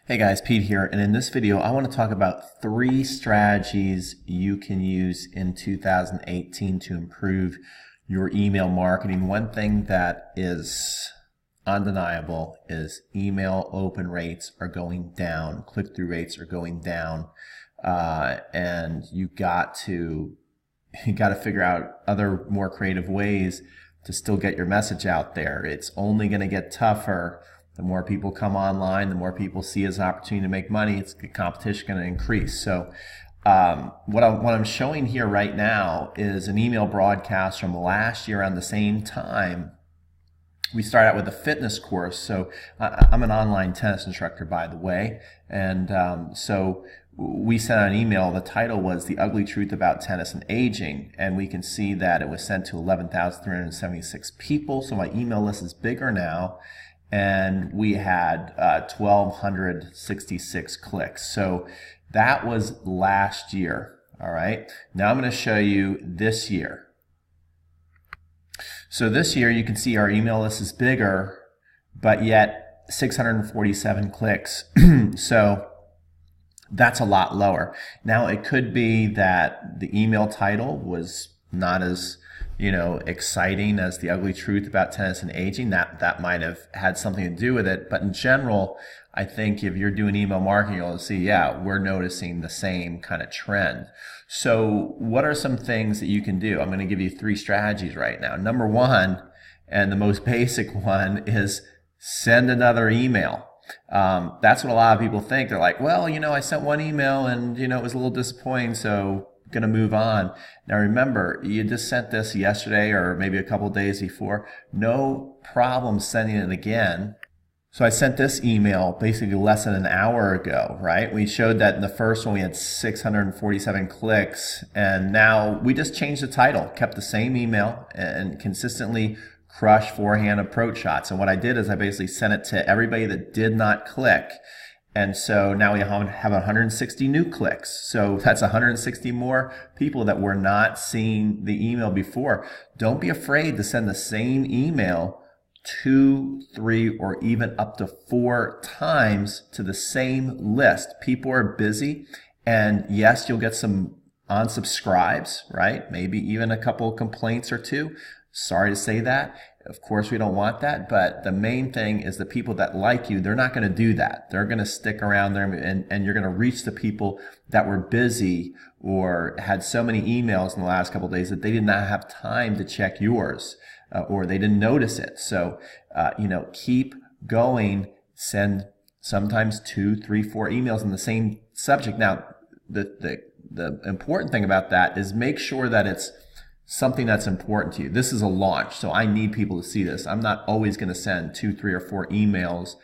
Hey guys, Pete here, and in this video I want to talk about 3 strategies you can use in 2018 to improve your email marketing. One thing that is undeniable is email open rates are going down, click-through rates are going down, and you got to figure out other more creative ways to still get your message out there. It's only going to get tougher. The more people come online, the more people see as an opportunity to make money, the competition going to increase. So what I'm showing here right now is an email broadcast from last year around the same time. We start out with a fitness course. So I'm an online tennis instructor, by the way. And so we sent out an email. The title was The Ugly Truth About Tennis and Aging. And we can see that it was sent to 11,376 people. So my email list is bigger now. And we had 1,266 clicks. So that was last year. All right. Now I'm going to show you this year. So this year you can see our email list is bigger, but yet 647 clicks. So that's a lot lower. Now it could be that the email title was not as exciting as The Ugly Truth About Tennis and Aging. That might have had something to do with it. But in general, I think if you're doing email marketing, you'll see, yeah, we're noticing the same kind of trend. So what are some things that you can do? I'm going to give you 3 strategies right now. Number 1, and the most basic one, is send another email. That's what a lot of people think. They're like, well, I sent one email and, it was a little disappointing, so going to move on. Now remember, you just sent this yesterday or maybe a couple days before. No problem sending it again. So I sent this email basically less than an hour ago, right? We showed that in the first one we had 647 clicks, and now we just changed the title, kept the same email, and consistently crush forehand approach shots. And what I did is I basically sent it to everybody that did not click. And so now we have 160 new clicks. So that's 160 more people that were not seeing the email before. Don't be afraid to send the same email 2, 3, or even up to 4 times to the same list. People are busy, and yes, you'll get some unsubscribes, right? Maybe even a couple of complaints or 2. Sorry to say that. Of course, we don't want that, but the main thing is the people that like you, they're not going to do that. They're going to stick around there, and you're going to reach the people that were busy or had so many emails in the last couple of days that they did not have time to check yours, or they didn't notice it. So, keep going. Send sometimes 2, 3, 4 emails in the same subject. Now, the important thing about that is make sure that it's something that's important to you. This is a launch, so I need people to see this. I'm not always going to send 2, 3, or 4 emails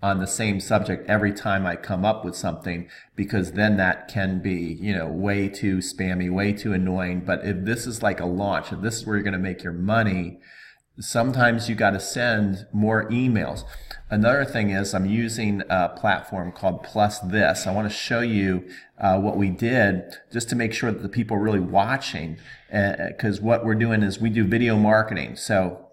on the same subject every time I come up with something, because then that can be, way too spammy, way too annoying. But if this is like a launch, if this is where you're going to make your money, sometimes you got to send more emails. Another thing is I'm using a platform called Plus This. I want to show you what we did just to make sure that the people are really watching, because what we're doing is we do video marketing. So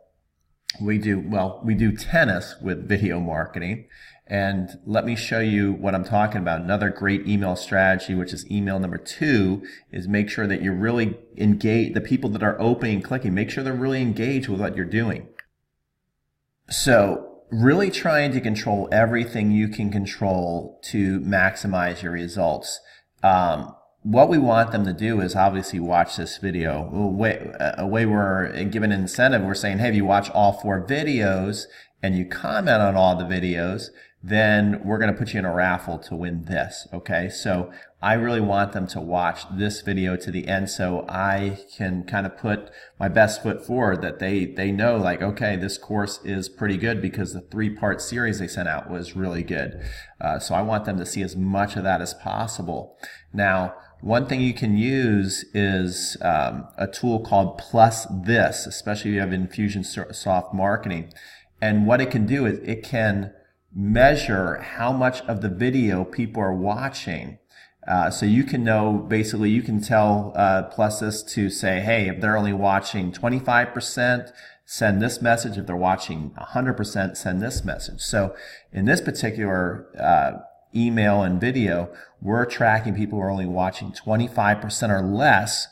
we do tennis with video marketing. And let me show you what I'm talking about. Another great email strategy, which is email number 2, is make sure that you're really engaged. The people that are opening and clicking, make sure they're really engaged with what you're doing. So really trying to control everything you can control to maximize your results. What we want them to do is obviously watch this video. A way we're given an incentive, we're saying, hey, if you watch all 4 videos and you comment on all the videos, then we're going to put you in a raffle to win this. Okay, so I really want them to watch this video to the end, so I can kind of put my best foot forward that they know, like, okay, this course is pretty good because the 3-part series they sent out was really good. So I want them to see as much of that as possible. Now, one thing you can use is a tool called Plus This, especially if you have Infusionsoft Marketing. And what it can do is it can measure how much of the video people are watching. So you can know, basically you can tell Plus This to say, hey, if they're only watching 25%, send this message. If they're watching 100%, send this message. So in this particular email and video, we're tracking people who are only watching 25% or less.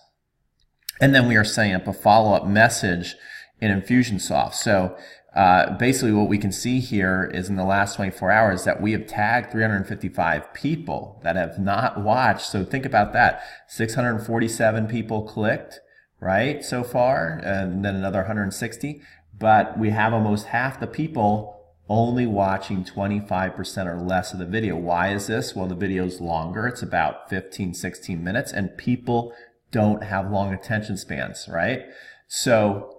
And then we are setting up a follow-up message in Infusionsoft. So basically what we can see here is in the last 24 hours that we have tagged 355 people that have not watched. So think about that. 647 people clicked, right, so far, and then another 160. But we have almost half the people only watching 25% or less of the video. Why is this? Well, the video is longer. It's about 15, 16 minutes, and people don't have long attention spans, right? So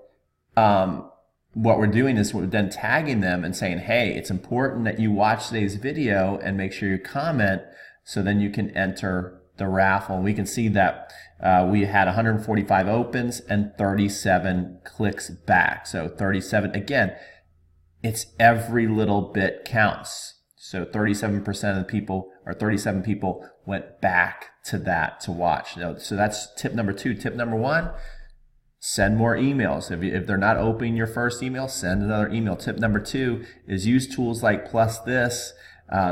what we're doing is we're then tagging them and saying, hey, it's important that you watch today's video and make sure you comment, so then you can enter the raffle. And we can see that we had 145 opens and 37 clicks back. So 37, again, it's every little bit counts. So 37% of the people, or 37 people, went back to that to watch. So that's tip number 2. Tip number 1, send more emails. If they're not opening your first email, send another email. Tip number 2 is use tools like Plus This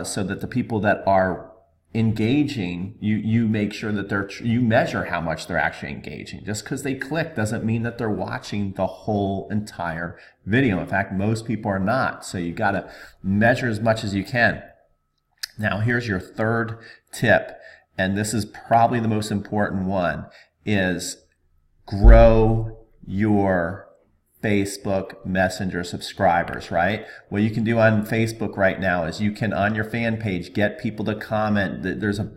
so that the people that are engaging, you make sure that you measure how much they're actually engaging. Just because they click doesn't mean that they're watching the whole entire video. In fact, most people are not. So you got to measure as much as you can. Now here's your third tip, and this is probably the most important one, is grow your Facebook Messenger subscribers, right? What you can do on Facebook right now is you can, on your fan page, get people to comment.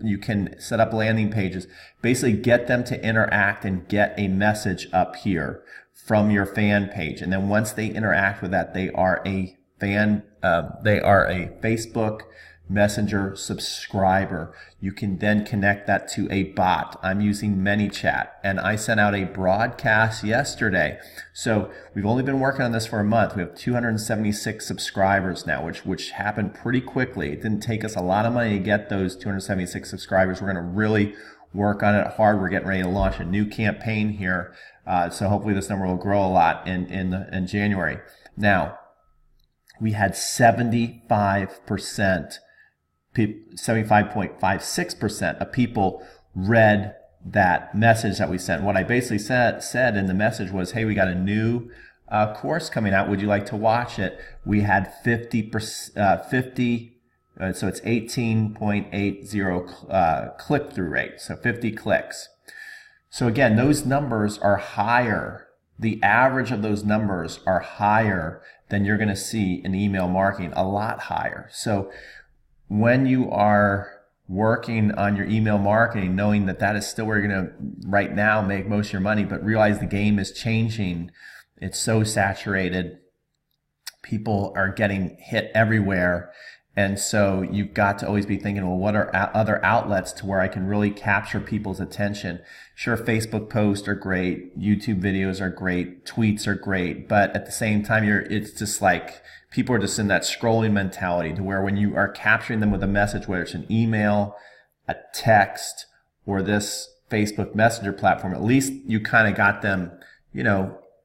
You can set up landing pages, basically get them to interact and get a message up here from your fan page. And then once they interact with that, they are a Facebook Messenger subscriber. You can then connect that to a bot. I'm using ManyChat, and I sent out a broadcast yesterday. So we've only been working on this for a month. We have 276 subscribers now, which happened pretty quickly. It didn't take us a lot of money to get those 276 subscribers. We're going to really work on it hard. We're getting ready to launch a new campaign here. So hopefully this number will grow a lot in January. Now, we had 75.56% of people read that message that we sent. What I basically said in the message was, hey, we got a new course coming out. Would you like to watch it? We had 50, so it's 18.80 click-through rate, so 50 clicks. So again, those numbers are higher. The average of those numbers are higher than you're going to see in email marketing, a lot higher. So when you are working on your email marketing, knowing that that is still where you're going to right now make most of your money, but realize the game is changing. It's so saturated. People are getting hit everywhere. And so you've got to always be thinking, well, what are other outlets to where I can really capture people's attention? Sure, Facebook posts are great. YouTube videos are great. Tweets are great. But at the same time, it's just like people are just in that scrolling mentality to where when you are capturing them with a message, whether it's an email, a text, or this Facebook Messenger platform, at least you kind of got them,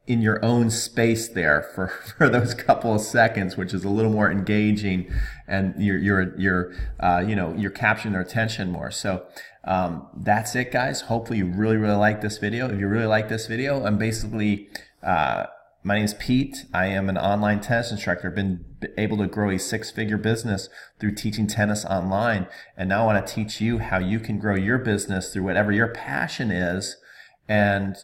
in your own space there for those couple of seconds, which is a little more engaging, and you're capturing their attention more. So that's it, guys. Hopefully you really like this video. If you really like this video, I'm basically my name is Pete. I am an online tennis instructor. I've been able to grow a 6-figure business through teaching tennis online, and now I want to teach you how you can grow your business through whatever your passion is. And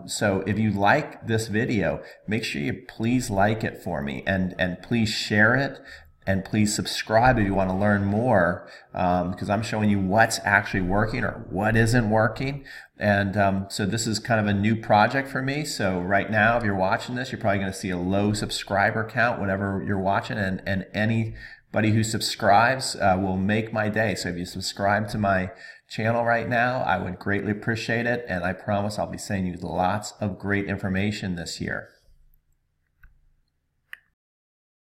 so if you like this video, make sure you please like it for me, and please share it, and please subscribe if you want to learn more, because I'm showing you what's actually working or what isn't working. And so this is kind of a new project for me. So right now, if you're watching this, you're probably going to see a low subscriber count whenever you're watching, and anybody who subscribes will make my day. So if you subscribe to my channel right now, I would greatly appreciate it, and I promise I'll be sending you lots of great information this year.